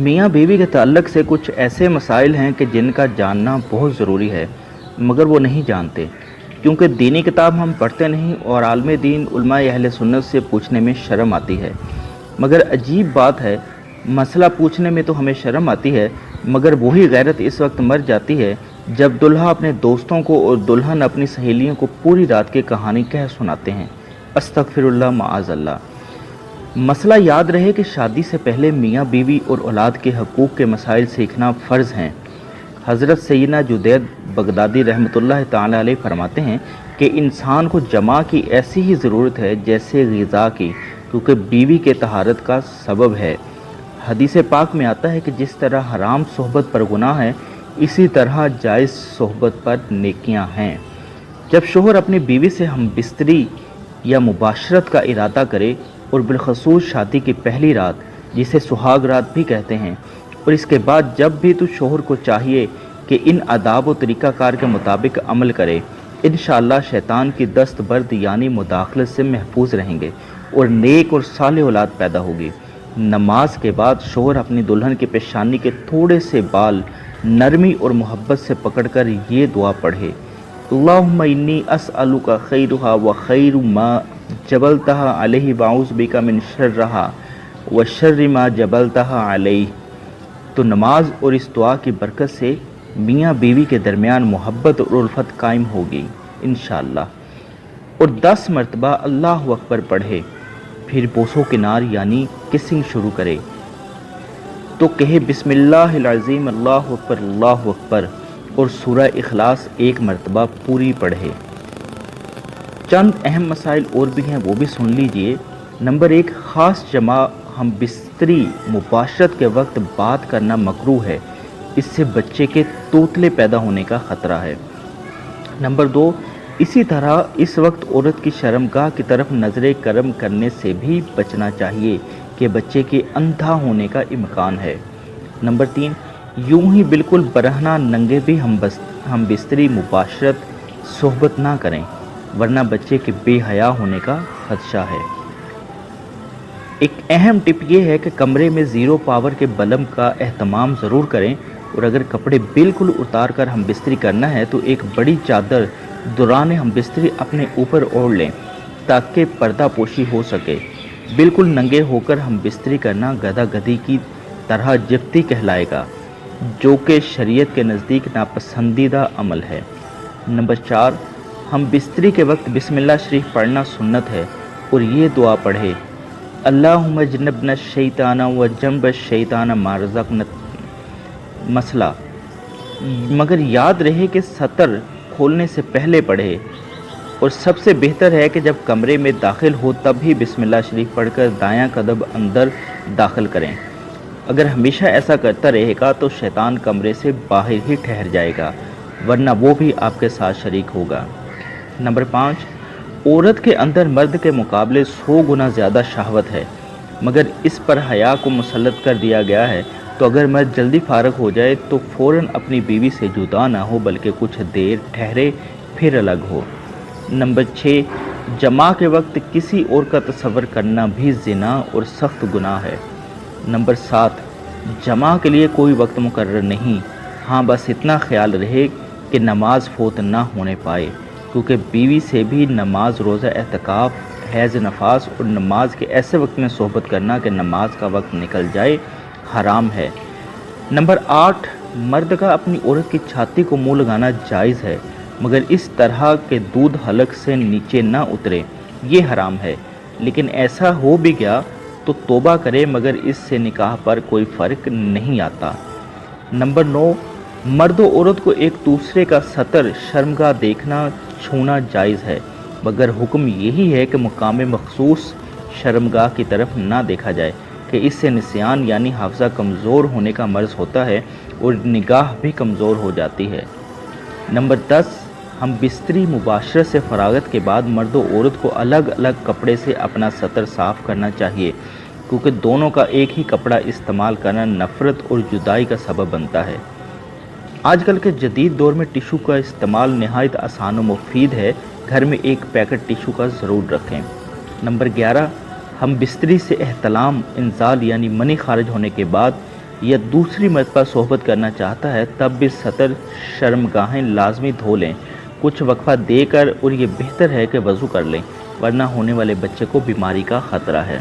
میاں بیوی کے تعلق سے کچھ ایسے مسائل ہیں کہ جن کا جاننا بہت ضروری ہے مگر وہ نہیں جانتے، کیونکہ دینی کتاب ہم پڑھتے نہیں اور عالم دین علماء اہل سنت سے پوچھنے میں شرم آتی ہے۔ مگر عجیب بات ہے، مسئلہ پوچھنے میں تو ہمیں شرم آتی ہے، مگر وہی غیرت اس وقت مر جاتی ہے جب دلہا اپنے دوستوں کو اور دلہن اپنی سہیلیوں کو پوری رات کی کہانی کہہ سناتے ہیں۔ استغفر اللہ، معاذ اللہ۔ مسئلہ یاد رہے کہ شادی سے پہلے میاں بیوی اور اولاد کے حقوق کے مسائل سیکھنا فرض ہیں۔ حضرت سیدنا جدید بغدادی رحمۃ اللہ تعالی علیہ فرماتے ہیں کہ انسان کو جماع کی ایسی ہی ضرورت ہے جیسے غذا کی، کیونکہ بیوی کے طہارت کا سبب ہے۔ حدیث پاک میں آتا ہے کہ جس طرح حرام صحبت پر گناہ ہے، اسی طرح جائز صحبت پر نیکیاں ہیں۔ جب شوہر اپنی بیوی سے ہم بستری یا مباشرت کا ارادہ کرے، اور بالخصوص شادی کی پہلی رات جسے سہاگ رات بھی کہتے ہیں، اور اس کے بعد جب بھی تو شوہر کو چاہیے کہ ان آداب و طریقہ کار کے مطابق عمل کرے، انشاءاللہ شیطان کی دست برد یعنی مداخلت سے محفوظ رہیں گے اور نیک اور صالح اولاد پیدا ہوگی۔ نماز کے بعد شوہر اپنی دلہن کی پیشانی کے تھوڑے سے بال نرمی اور محبت سے پکڑ کر یہ دعا پڑھے: اللہم انی اسألک خیرہا و خیر ما جبلتہا علیہ واعوذ بک من شرہا و شر ما جبلتہا علیہ۔ تو نماز اور اس دعا کی برکت سے میاں بیوی کے درمیان محبت اور الفت قائم ہوگی انشاءاللہ۔ اور 10 مرتبہ اللہ اکبر پڑھے، پھر بوسو کنار یعنی کسنگ شروع کرے تو کہے بسم اللہ العظیم اللہ اکبر اللہ اکبر، اور سورہ اخلاص 1 مرتبہ پوری پڑھے۔ چند اہم مسائل اور بھی ہیں، وہ بھی سن لیجئے۔ نمبر 1، خاص جماع ہم بستری مباشرت کے وقت بات کرنا مکروہ ہے، اس سے بچے کے توتلے پیدا ہونے کا خطرہ ہے۔ نمبر 2، اسی طرح اس وقت عورت کی شرمگاہ کی طرف نظر کرم کرنے سے بھی بچنا چاہیے کہ بچے کے اندھا ہونے کا امکان ہے۔ نمبر 3، یوں ہی بالکل برہنہ ننگے بھی ہم بستری مباشرت صحبت نہ کریں، ورنہ بچے کے بے حیا ہونے کا خدشہ ہے۔ ایک اہم ٹپ یہ ہے کہ کمرے میں 0 پاور کے بلب کا اہتمام ضرور کریں، اور اگر کپڑے بالکل اتار کر ہم بستری کرنا ہے تو ایک بڑی چادر دوران ہم بستری اپنے اوپر اوڑھ لیں تاکہ پردہ پوشی ہو سکے۔ بالکل ننگے ہو کر ہم بستری کرنا گدھا گدھی کی طرح جفتی کہلائے گا، جو کہ شریعت کے نزدیک ناپسندیدہ عمل ہے۔ نمبر 4، ہم بستری کے وقت بسم اللہ شریف پڑھنا سنت ہے، اور یہ دعا پڑھے: اللہم جنبنا الشیطان و جنب الشیطان ما رزقنا۔ مسئلہ، مگر یاد رہے کہ سطر کھولنے سے پہلے پڑھے، اور سب سے بہتر ہے کہ جب کمرے میں داخل ہو تب ہی بسم اللہ شریف پڑھ کر دایاں قدم اندر داخل کریں۔ اگر ہمیشہ ایسا کرتا رہے گا تو شیطان کمرے سے باہر ہی ٹھہر جائے گا، ورنہ وہ بھی آپ کے ساتھ شریک ہوگا۔ نمبر 5، عورت کے اندر مرد کے مقابلے 100 گنا زیادہ شہوت ہے، مگر اس پر حیا کو مسلط کر دیا گیا ہے، تو اگر مرد جلدی فارغ ہو جائے تو فوراً اپنی بیوی سے جدا نہ ہو بلکہ کچھ دیر ٹھہرے پھر الگ ہو۔ نمبر 6، جماع کے وقت کسی اور کا تصور کرنا بھی زنا اور سخت گناہ ہے۔ نمبر 7، جماع کے لیے کوئی وقت مقرر نہیں، ہاں بس اتنا خیال رہے کہ نماز فوت نہ ہونے پائے، کیونکہ بیوی سے بھی نماز، روزہ، اعتکاف، حیض نفاس اور نماز کے ایسے وقت میں صحبت کرنا کہ نماز کا وقت نکل جائے حرام ہے۔ نمبر 8، مرد کا اپنی عورت کی چھاتی کو منہ لگانا جائز ہے، مگر اس طرح کہ دودھ حلق سے نیچے نہ اترے، یہ حرام ہے۔ لیکن ایسا ہو بھی گیا تو توبہ کرے، مگر اس سے نکاح پر کوئی فرق نہیں آتا۔ نمبر 9، مرد و عورت کو ایک دوسرے کا سطر شرمگاہ دیکھنا چھونا جائز ہے، مگر حکم یہی ہے کہ مقام مخصوص شرمگاہ کی طرف نہ دیکھا جائے کہ اس سے نسیان یعنی حافظہ کمزور ہونے کا مرض ہوتا ہے اور نگاہ بھی کمزور ہو جاتی ہے۔ نمبر 10، ہم بستری مباشرت سے فراغت کے بعد مرد و عورت کو الگ الگ کپڑے سے اپنا سطر صاف کرنا چاہیے، کیونکہ دونوں کا ایک ہی کپڑا استعمال کرنا نفرت اور جدائی کا سبب بنتا ہے۔ آج کل کے جدید دور میں ٹیشو کا استعمال نہایت آسان و مفید ہے، گھر میں ایک پیکٹ ٹیشو کا ضرور رکھیں۔ نمبر 11، ہم بستری سے احتلام انزال یعنی منی خارج ہونے کے بعد یا دوسری مرتبہ صحبت کرنا چاہتا ہے تب بھی سطر شرمگاہیں لازمی دھو لیں، کچھ وقفہ دے کر، اور یہ بہتر ہے کہ وضو کر لیں ورنہ ہونے والے بچے کو بیماری کا خطرہ ہے۔